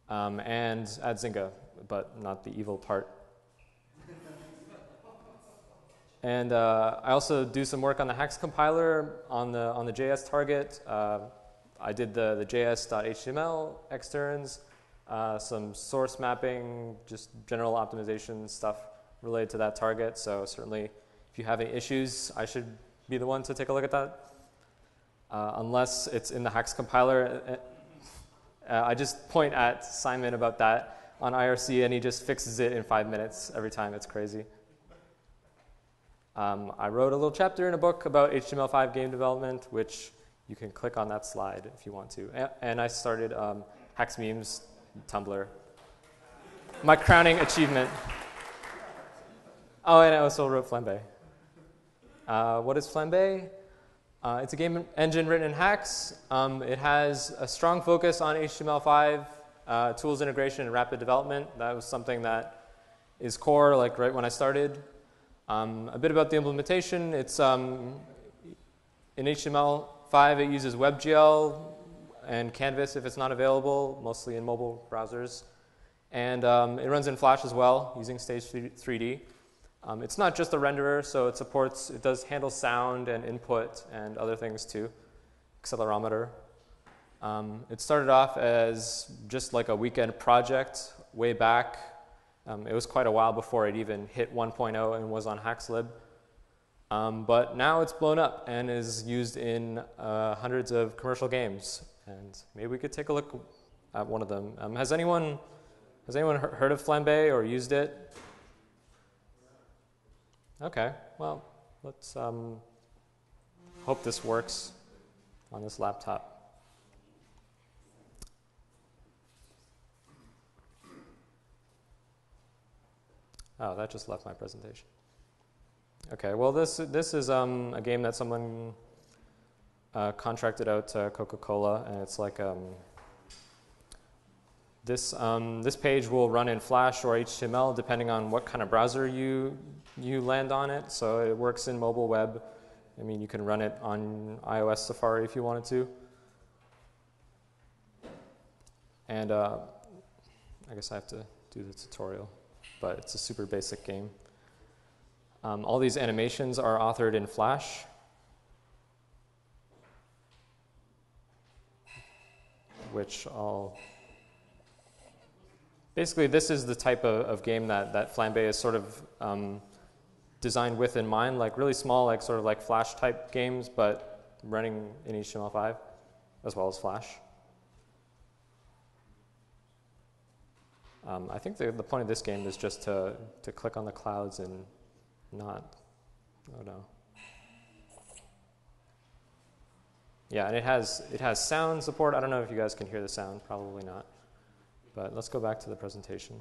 and add Zynga, but not the evil part. And I also do some work on the Haxe compiler on the JS target. I did the js.html externs, some source mapping, just general optimization stuff related to that target. So certainly, if you have any issues, I should be the one to take a look at that. Unless it's in the Haxe compiler, I just point at Simon about that on IRC, and he just fixes it in 5 minutes every time. It's crazy. I wrote a little chapter in a book about HTML5 game development, which you can click on that slide if you want to. And I started Haxe Memes Tumblr. My crowning achievement. Oh, and I also wrote Flambe. What is Flambe? It's a game engine written in Haxe. It has a strong focus on HTML5, tools integration, and rapid development. That was something that is core, like right when I started. A bit about the implementation. It's in HTML5, it uses WebGL and Canvas if it's not available, mostly in mobile browsers. And it runs in Flash as well, using Stage 3D. It's not just a renderer, so it does handle sound and input and other things too, accelerometer. It started off as just like a weekend project way back. It was quite a while before it even hit 1.0 and was on HaxeLib. But now it's blown up and is used in hundreds of commercial games. And maybe we could take a look at one of them. Has anyone heard of Flambe or used it? Okay, well, let's hope this works on this laptop. Oh, that just left my presentation. Okay, well, this is a game that someone contracted out to Coca-Cola, and it's like this page will run in Flash or HTML depending on what kind of browser you land on it. So it works in mobile web. I mean, you can run it on iOS Safari if you wanted to. And I guess I have to do the tutorial, but it's a super basic game. All these animations are authored in Flash. Basically, this is the type of game that Flambe is sort of designed with in mind, like really small, like sort of like Flash type games, but running in HTML5 as well as Flash. I think the point of this game is just to click on the clouds and not, oh no. Yeah, and it has sound support. I don't know if you guys can hear the sound, probably not. But let's go back to the presentation.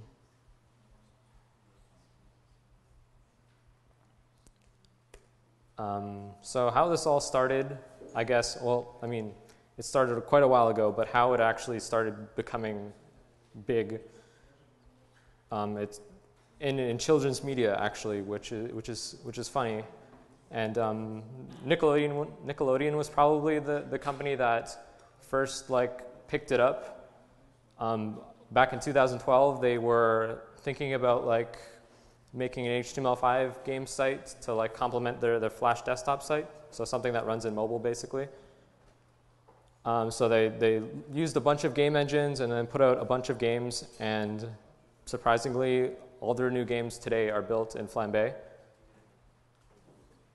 So how this all started, I guess, well, I mean, it started quite a while ago, but how it actually started becoming big, it's in children's media actually, which is funny. And Nickelodeon was probably the company that first picked it up. Back in 2012, they were thinking about making an HTML5 game site to complement their Flash desktop site, so something that runs in mobile basically. So they used a bunch of game engines and then put out a bunch of games, and surprisingly, all their new games today are built in Flambe.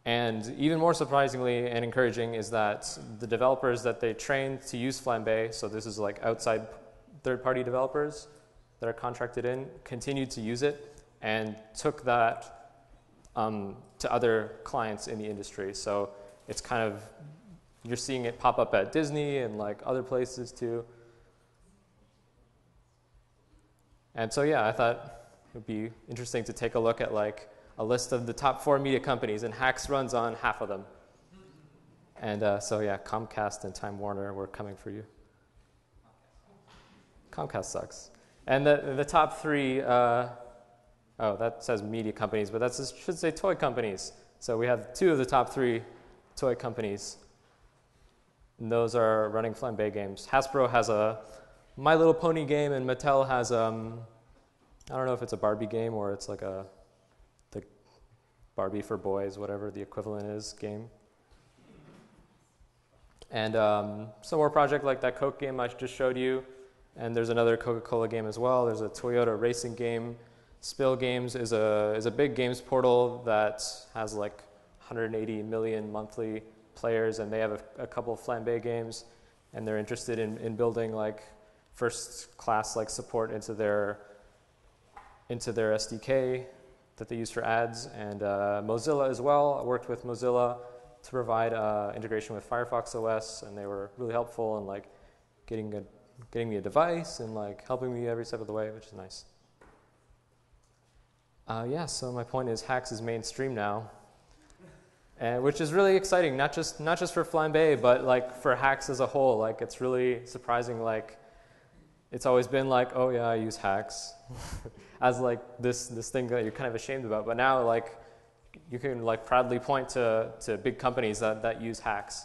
And even more surprisingly and encouraging is that the developers that they trained to use Flambe, so this is outside third-party developers that are contracted in, continued to use it and took that to other clients in the industry. So it's kind of, you're seeing it pop up at Disney and other places too. And so yeah, I thought it would be interesting to take a look at a list of the top 4 media companies, and Haxe runs on half of them. And so yeah, Comcast and Time Warner, we're coming for you. Comcast sucks. And the top 3, oh, that says media companies, but that should say toy companies. So we have 2 of the top 3 toy companies. And those are running Flambe games. Hasbro has a My Little Pony game, and Mattel has, I don't know if it's a Barbie game or it's like the Barbie for boys, whatever the equivalent is, game. And some more project like that Coke game I just showed you. And there's another Coca-Cola game as well. There's a Toyota racing game. Spill Games is a big games portal that has like 180 million monthly players, and they have a couple of Flambe games, and they're interested in building like first class like support into their SDK that they use for ads. And Mozilla as well. I worked with Mozilla to provide integration with Firefox OS, and they were really helpful in like getting me a device and like helping me every step of the way, which is nice. Yeah, so my point is Haxe is mainstream now, which is really exciting, not just for Flambe, but like for Haxe as a whole. Like it's really surprising. Like it's always been like, oh yeah, I use Haxe as like this thing that you're kind of ashamed about. But now like you can like proudly point to big companies that use Haxe.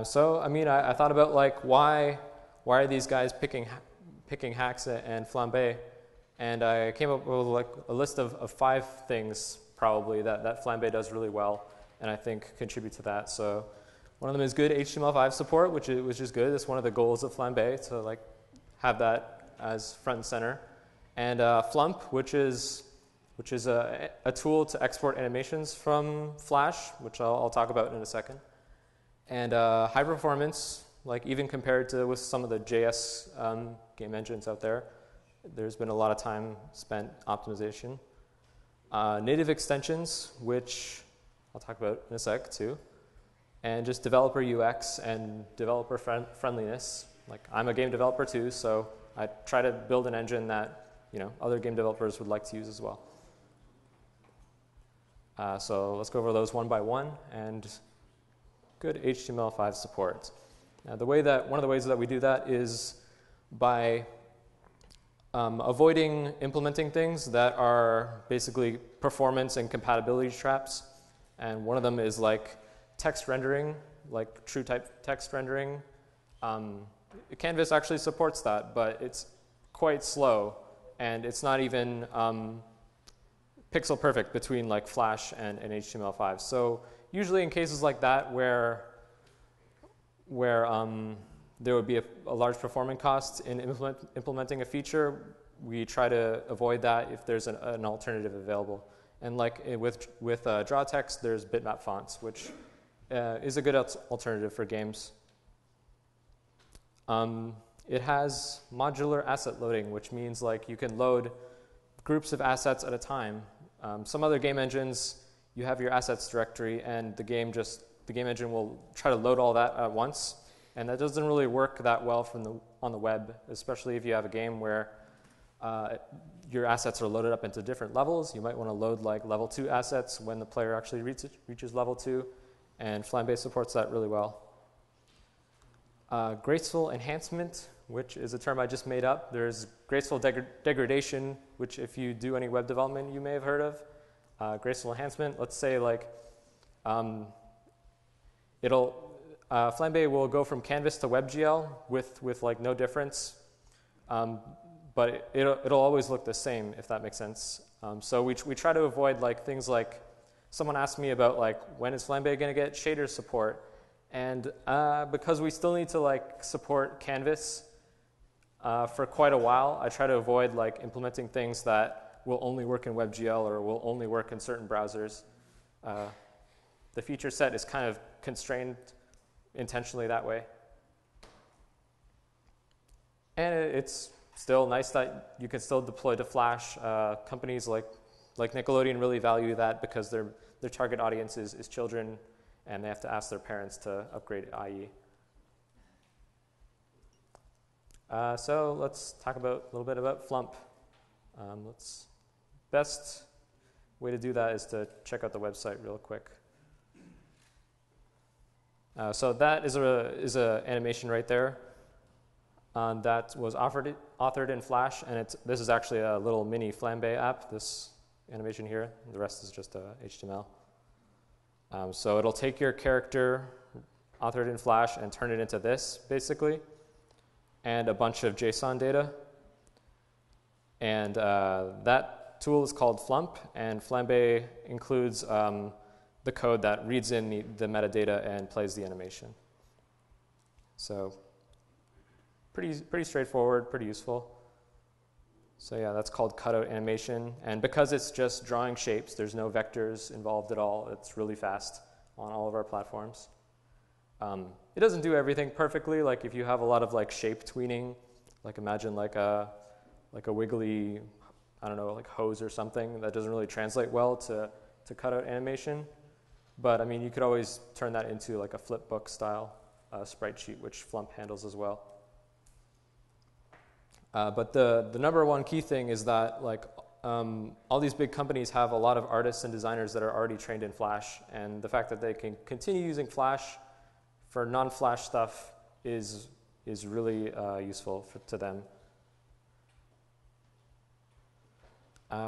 So I mean, I thought about like why are these guys picking Haxe and Flambe, and I came up with like a list of 5 things probably that Flambe does really well, and I think contribute to that. So one of them is good HTML5 support, which is good. It's one of the goals of Flambe to like have that as front and center, and Flambe, which is a tool to export animations from Flash, which I'll talk about in a second, and high performance. Like even compared to with some of the JS game engines out there, there's been a lot of time spent optimization. Native extensions, which I'll talk about in a sec too, and just developer UX and developer friendliness. Like I'm a game developer too, so I try to build an engine that other game developers would like to use as well. So let's go over those one by one, and good HTML5 support. Now, one of the ways that we do that is by avoiding implementing things that are basically performance and compatibility traps. And one of them is like text rendering, like true type text rendering. Canvas actually supports that, but it's quite slow, and it's not even pixel perfect between like Flash and HTML5. So usually in cases like that where there would be a large performance cost in implementing a feature, we try to avoid that if there's an alternative available. And like with draw text, there's bitmap fonts, which is a good alternative for games. It has modular asset loading, which means like you can load groups of assets at a time. Some other game engines, you have your assets directory, and the game engine will try to load all that at once, and that doesn't really work that well on the web, especially if you have a game where your assets are loaded up into different levels. You might want to load like level 2 assets when the player actually reaches level 2, and Flambe supports that really well. Graceful enhancement, which is a term I just made up. There's graceful degradation, which if you do any web development you may have heard of. Graceful enhancement, let's say like Flambe will go from Canvas to WebGL with like no difference, but it'll always look the same, if that makes sense. So we try to avoid like things like, someone asked me about like when is Flambe going to get shader support, and because we still need to like support Canvas for quite a while, I try to avoid like implementing things that will only work in WebGL or will only work in certain browsers. The feature set is kind of constrained intentionally that way. And it's still nice that you can still deploy to Flash. Companies like Nickelodeon really value that because their target audience is children, and they have to ask their parents to upgrade IE. So let's talk a little bit about Flambe. Best way to do that is to check out the website real quick. So that is a animation right there that was authored in Flash, and this is actually a little mini Flambe app, this animation here. The rest is just HTML. So it'll take your character, authored in Flash and turn it into this, basically, and a bunch of JSON data. And that tool is called Flambe, and Flambe includes the code that reads in the metadata and plays the animation. So pretty straightforward, pretty useful. So yeah, that's called cutout animation. And because it's just drawing shapes, there's no vectors involved at all. It's really fast on all of our platforms. It doesn't do everything perfectly. Like if you have a lot of like shape tweening, like imagine like a wiggly, I don't know, like hose or something, that doesn't really translate well to cutout animation. But I mean, you could always turn that into like a flipbook style sprite sheet, which Flambe handles as well. But the number one key thing is that like all these big companies have a lot of artists and designers that are already trained in Flash, and the fact that they can continue using Flash for non-Flash stuff is really useful to them.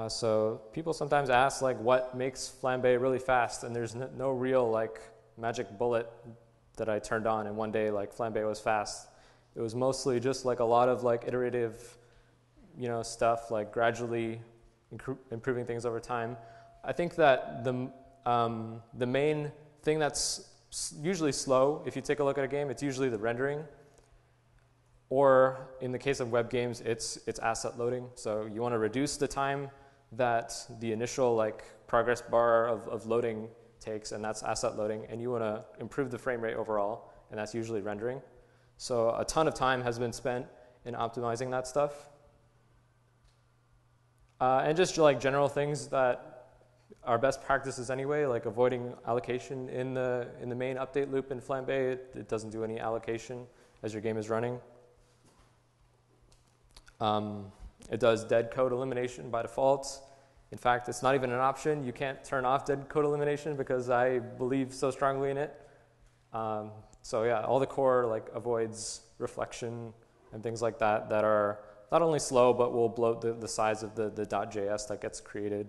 So people sometimes ask like, what makes Flambe really fast? And there's no real like magic bullet that I turned on and one day like Flambe was fast. It was mostly just like a lot of like iterative, stuff, like gradually improving things over time. I think that the main thing that's usually slow, if you take a look at a game, it's usually the rendering. Or in the case of web games, it's asset loading. So you want to reduce the time that the initial like progress bar of loading takes, and that's asset loading. And you want to improve the frame rate overall, and that's usually rendering. So a ton of time has been spent in optimizing that stuff. And just like general things that are best practices anyway, like avoiding allocation in the main update loop in Flambe. It doesn't do any allocation as your game is running. It does dead code elimination by default. In fact, it's not even an option. You can't turn off dead code elimination because I believe so strongly in it. So yeah, all the core like avoids reflection and things like that are not only slow, but will bloat the size of the .js that gets created.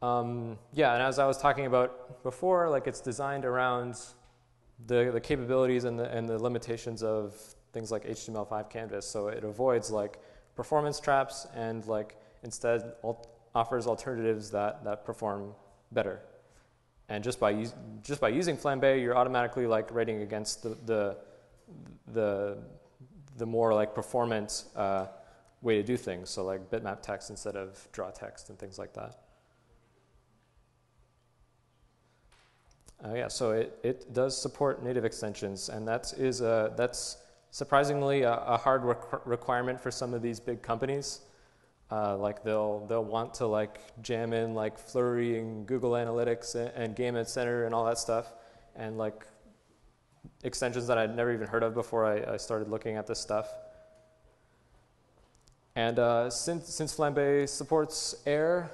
Yeah, and as I was talking about before, like it's designed around the capabilities and the limitations of things like HTML5 canvas. So it avoids like performance traps and like instead offers alternatives that perform better. And just by using Flambe, you're automatically like rating against the more like performant way to do things. So like bitmap text instead of draw text and things like that. Yeah, so it does support native extensions, and that's surprisingly a hard requirement for some of these big companies. Like they'll want to like jam in like Flurry and Google Analytics and Game Ed Center and all that stuff, and like extensions that I'd never even heard of before I started looking at this stuff. And since Flambe supports Air,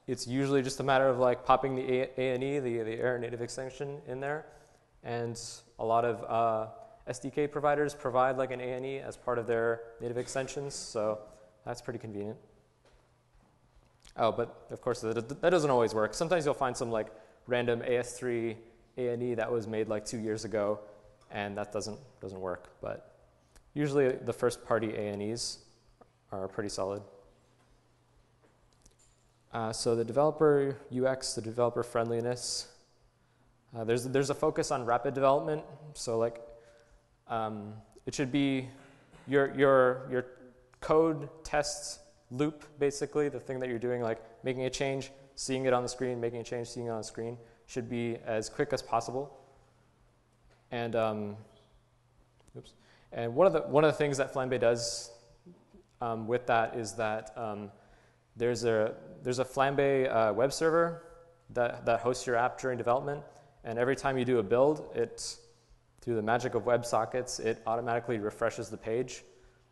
it's usually just a matter of like popping the A&E, the Air native extension in there, and a lot of SDK providers provide like an A&E as part of their native extensions, so that's pretty convenient. Oh, but of course that doesn't always work. Sometimes you'll find some like random AS3 A&E that was made like 2 years ago, and that doesn't work. But usually the first party A&Es are pretty solid. So the developer UX, the developer friendliness, there's a focus on rapid development. So like it should be your code tests loop, basically, the thing that you're doing, like making a change, seeing it on the screen, making a change, seeing it on the screen, should be as quick as possible. And and one of the things that Flambe does with that is that there's a Flambe web server that hosts your app during development, and every time you do a build, through the magic of WebSockets, it automatically refreshes the page.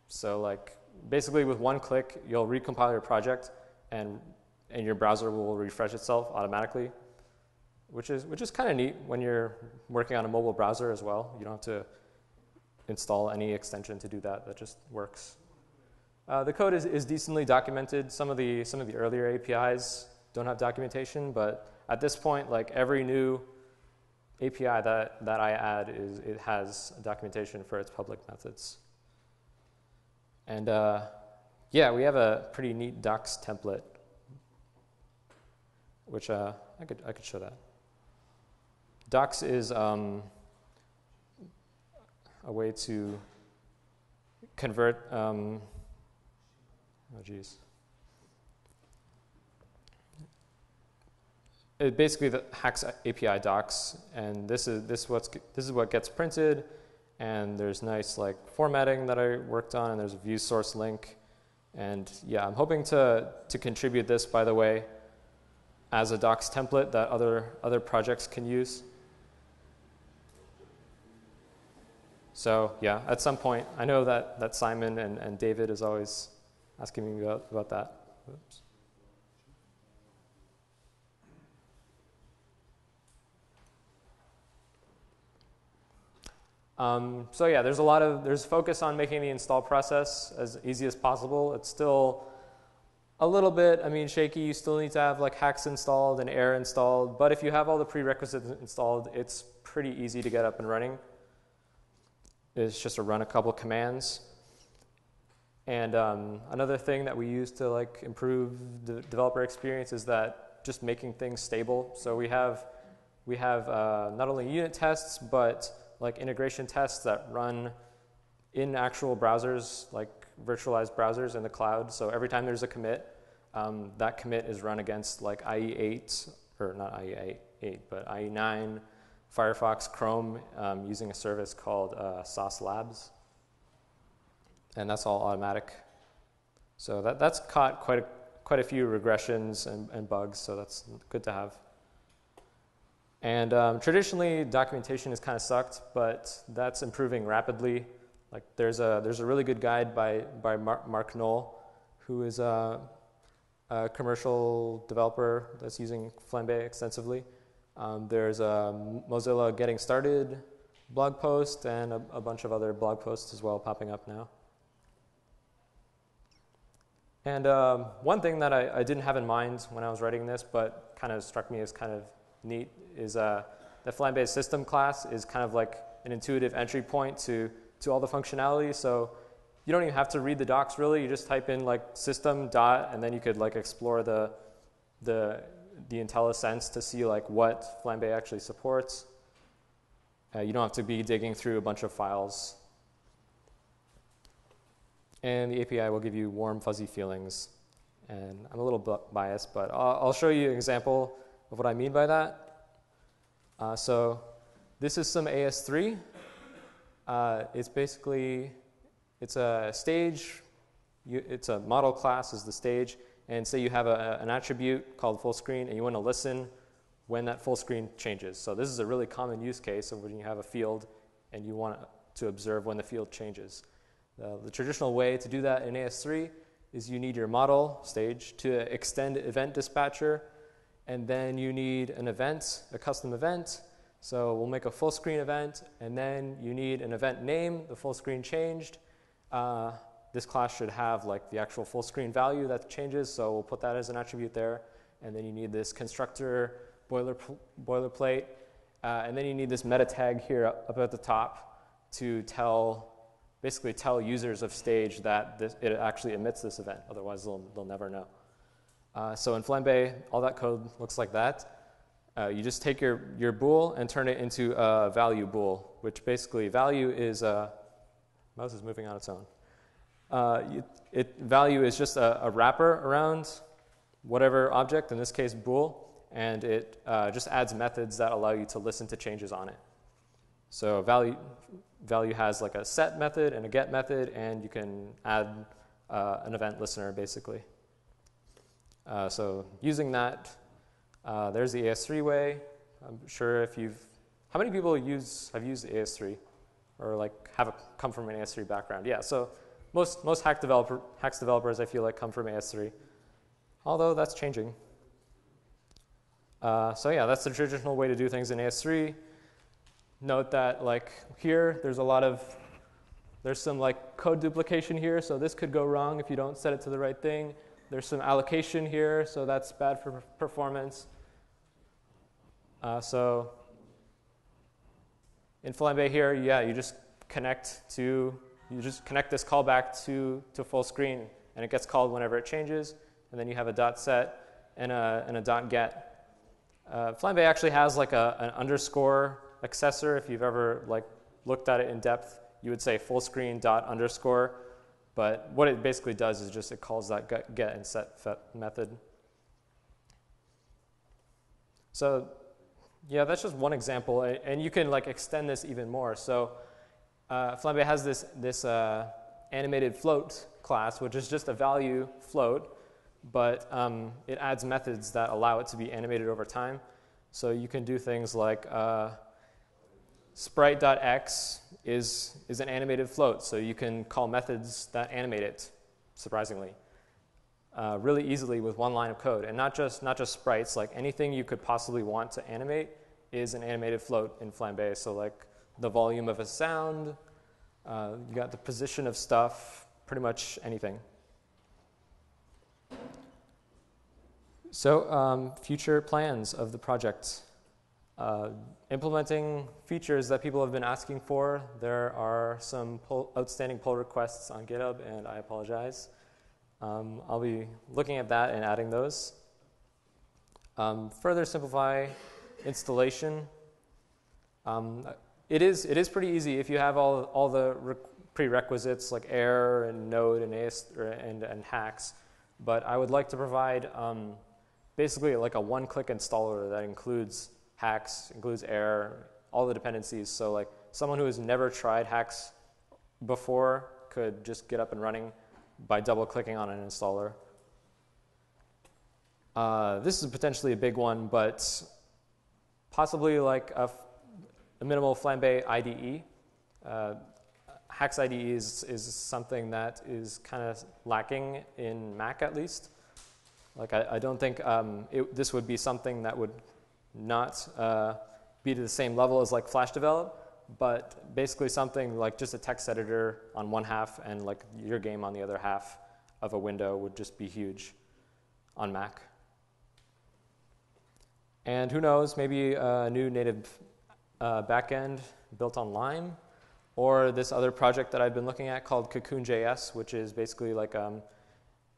So like basically with one click, you'll recompile your project, and your browser will refresh itself automatically, which is kind of neat when you're working on a mobile browser as well. You don't have to install any extension to do that. That just works. The code is decently documented. Some of the earlier APIs don't have documentation, but at this point, like every new API that I add, it has documentation for its public methods. And yeah, we have a pretty neat docs template, which I could show that. Docs is a way to convert, oh geez. It basically the Haxe API docs, and this is what gets printed, and there's nice like formatting that I worked on, and there's a view source link, and yeah, I'm hoping to contribute this, by the way, as a docs template that other projects can use. So yeah, at some point, I know that Simon and David is always asking me about that. Oops. So yeah, there's focus on making the install process as easy as possible. It's still a little bit, shaky. You still need to have like Haxe installed and Air installed, but if you have all the prerequisites installed, it's pretty easy to get up and running. It's just to run a couple commands. And another thing that we use to like improve the developer experience is that just making things stable. So we have not only unit tests, but like integration tests that run in actual browsers, like virtualized browsers in the cloud. So every time there's a commit, that commit is run against like IE8, or not IE8, but IE9, Firefox, Chrome, using a service called Silex Labs. And that's all automatic. So that's caught quite a few regressions and bugs, so that's good to have. And traditionally, documentation has kind of sucked, but that's improving rapidly. Like there's a really good guide by Mark Knoll, who is a commercial developer that's using Flambe extensively. There's a Mozilla Getting Started blog post and a bunch of other blog posts as well popping up now. And one thing that I didn't have in mind when I was writing this, but kind of struck me as kind of neat, is the Flambe system class is kind of like an intuitive entry point to all the functionality. So you don't even have to read the docs really. You just type in like system dot, and then you could like explore the IntelliSense to see like what Flambe actually supports. You don't have to be digging through a bunch of files. And the API will give you warm, fuzzy feelings. And I'm a little biased, but I'll show you an example of what I mean by that. So this is some AS3. It's a stage. It's a model class is the stage. And say you have an attribute called full screen, and you want to listen when that full screen changes. So this is a really common use case of when you have a field and you want to observe when the field changes. The traditional way to do that in AS3 is you need your model stage to extend event dispatcher, and then you need an event, a custom event. So we'll make a full screen event, and then you need an event name, the full screen changed. This class should have like the actual full screen value that changes, so we'll put that as an attribute there. And then you need this constructor boilerplate, and then you need this meta tag here up at the top to basically tell users of stage that it actually emits this event. Otherwise, they'll never know. So in Flambe, all that code looks like that. You just take your bool and turn it into a value bool, which basically value is mouse is moving on its own. Value is just a wrapper around whatever object, in this case bool, and it just adds methods that allow you to listen to changes on it. So value has like a set method and a get method, and you can add an event listener basically. So using that, there's the AS3 way. I'm sure how many people have used AS3 or like come from an AS3 background? Yeah, so most Haxe developers I feel like come from AS3, although that's changing. So yeah, that's the traditional way to do things in AS3. Note that like here, there's some like code duplication here, so this could go wrong if you don't set it to the right thing. There's some allocation here, so that's bad for performance. So in Flambe here, yeah, you just connect this callback to full screen, and it gets called whenever it changes, and then you have a dot set and a dot get. Flambe actually has like an underscore accessor. If you've ever like looked at it in depth, you would say full screen dot underscore, but what it basically does is just it calls that get and set method. So yeah, that's just one example, and you can like extend this even more. So Flambe has this animated float class, which is just a value float, but it adds methods that allow it to be animated over time. So you can do things like sprite.x is an animated float, so you can call methods that animate it, surprisingly, really easily with one line of code. And not just sprites, like anything you could possibly want to animate is an animated float in Flambe. So like the volume of a sound, you got the position of stuff, pretty much anything. So future plans of the project. Implementing features that people have been asking for. There are some outstanding pull requests on GitHub, and I apologize. I'll be looking at that and adding those. Further simplify installation. It is pretty easy if you have all the prerequisites like Air and Node and and Haxe. But I would like to provide basically like a one-click installer that includes Haxe, includes Air, all the dependencies. So like someone who has never tried Haxe before could just get up and running by double-clicking on an installer. This is potentially a big one, but possibly like a minimal Flambe IDE. Haxe IDE is something that is kind of lacking in Mac at least. Like I don't think this would be something that would not be to the same level as like Flash Develop, but basically something like just a text editor on one half and like your game on the other half of a window would just be huge on Mac. And who knows, maybe a new native backend built on Lime, or this other project that I've been looking at called Cocoon.js, which is basically like an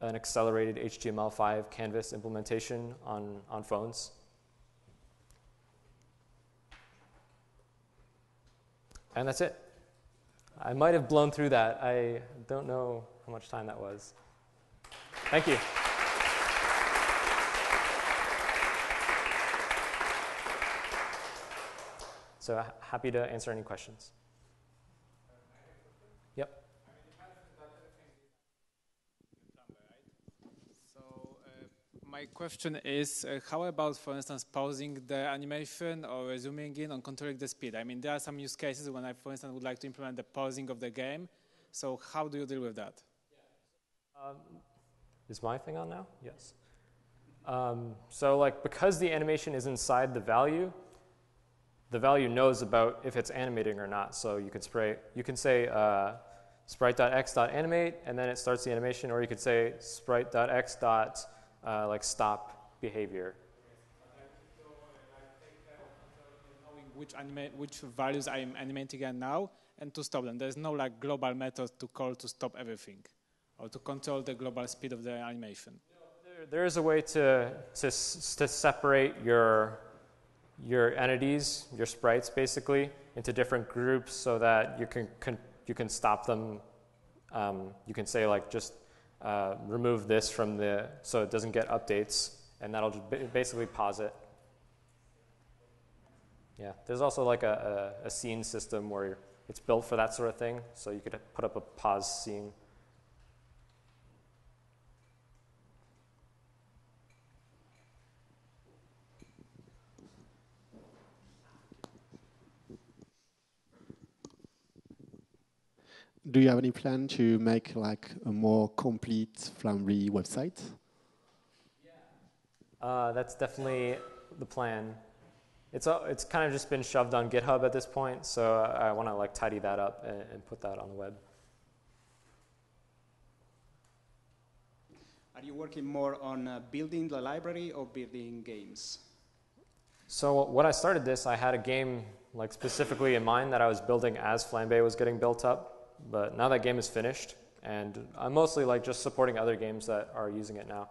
accelerated HTML5 canvas implementation on phones. And that's it. I might have blown through that. I don't know how much time that was. Thank you. So happy to answer any questions. Yep. So my question is, how about, for instance, pausing the animation or zooming in or controlling the speed? I mean, there are some use cases when I, for instance, would like to implement the pausing of the game. So how do you deal with that? Is my thing on now? Yes. So like because the animation is inside the value knows about if it's animating or not. So you can say sprite.x.animate, and then it starts the animation, or you could say sprite.x. Like stop behavior. Knowing which values I'm animating at now and to stop them. There's no like global method to call to stop everything or to control the global speed of the animation. No, there is a way to separate your entities, your sprites basically, into different groups so that you can stop them. You can say like just remove this from so it doesn't get updates, and that'll just basically pause it. Yeah, there's also like a scene system where it's built for that sort of thing, so you could put up a pause scene. Do you have any plan to make like a more complete Flambe website? Yeah. That's definitely the plan. It's kind of just been shoved on GitHub at this point, so I want to like tidy that up and put that on the web. Are you working more on building the library or building games? So when I started this, I had a game like specifically in mind that I was building as Flambe was getting built up. But now that game is finished, and I'm mostly like just supporting other games that are using it now.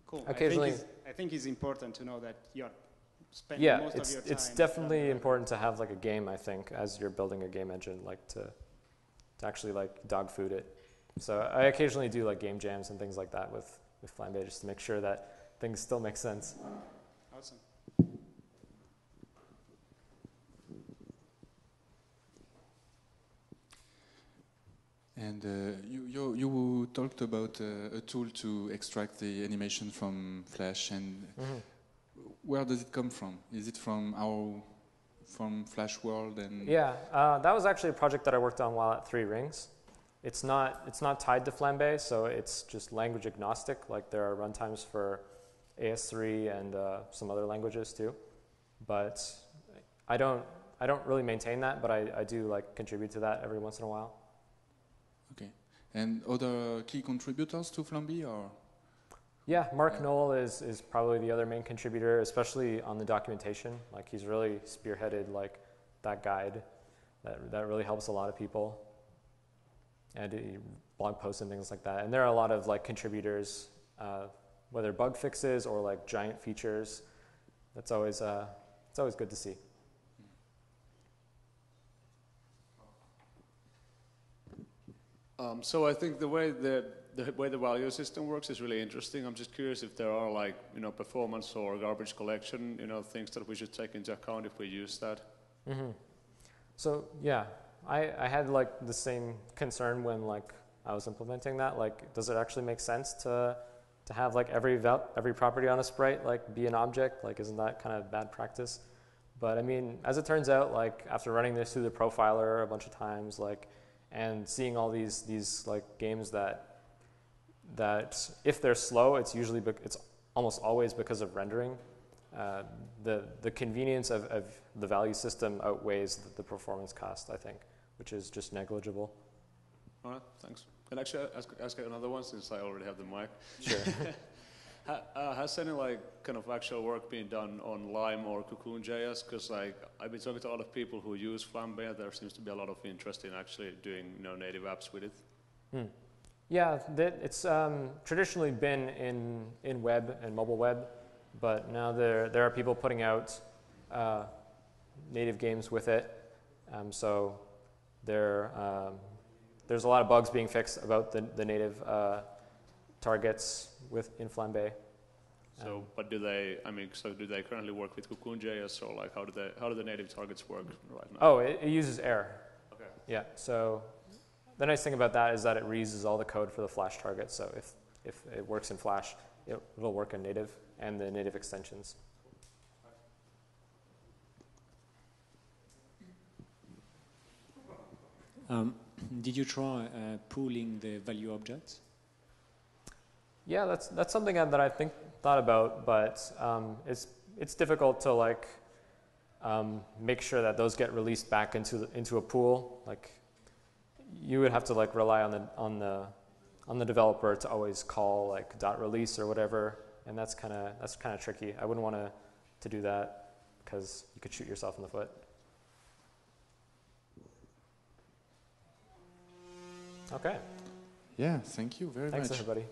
Cool. Occasionally, I think it's important to know that you're spending most of your time. It's definitely important to have like a game, I think, as you're building a game engine, like to actually like dog food it. So I occasionally do like game jams and things like that with Flambe just to make sure that things still make sense. Awesome. And you talked about a tool to extract the animation from Flash, and where does it come from? Is it from Flash World? And yeah, that was actually a project that I worked on while at 3 Rings. It's not tied to Flambe, so it's just language agnostic. Like there are runtimes for AS3 and some other languages too, but I don't really maintain that, but I do like contribute to that every once in a while. Okay. And other key contributors to Flambe, or? Yeah, Mark Knoll is probably the other main contributor, especially on the documentation. Like he's really spearheaded like that guide that really helps a lot of people. And blog posts and things like that. And there are a lot of like contributors, whether bug fixes or like giant features. That's always it's always good to see. So I think the way the value system works is really interesting. I'm just curious if there are like performance or garbage collection things that we should take into account if we use that. Mm-hmm. So yeah, I had like the same concern when like I was implementing that. Like, does it actually make sense to have like every property on a sprite like be an object? Like, isn't that kind of bad practice? But I mean, as it turns out, like after running this through the profiler a bunch of times, like. And seeing all these like games that if they're slow, it's almost always because of rendering. The convenience of the value system outweighs the performance cost, I think, which is just negligible. All right, thanks. Can I actually ask another one since I already have the mic? Sure. Has any like kind of actual work been done on Lime or Cocoon.js? Because like I've been talking to a lot of people who use Flambe. There seems to be a lot of interest in actually doing native apps with it. Yeah, it's traditionally been in web and mobile web, but now there are people putting out native games with it. So there's a lot of bugs being fixed about the native targets in Flambe. So, but do they currently work with Cocoon.js, or like how do the native targets work right now? Oh, it uses air. Okay. Yeah. So the nice thing about that is that it reuses all the code for the Flash target. So if it works in Flash, it'll work in native and the native extensions. Did you try pooling the value objects? Yeah, that's something that I thought about, but it's difficult to like make sure that those get released back into a pool. Like you would have to like rely on the developer to always call like .release or whatever, and that's kind of tricky. I wouldn't want to do that because you could shoot yourself in the foot. Okay. Yeah, thank you very much. Thanks, everybody.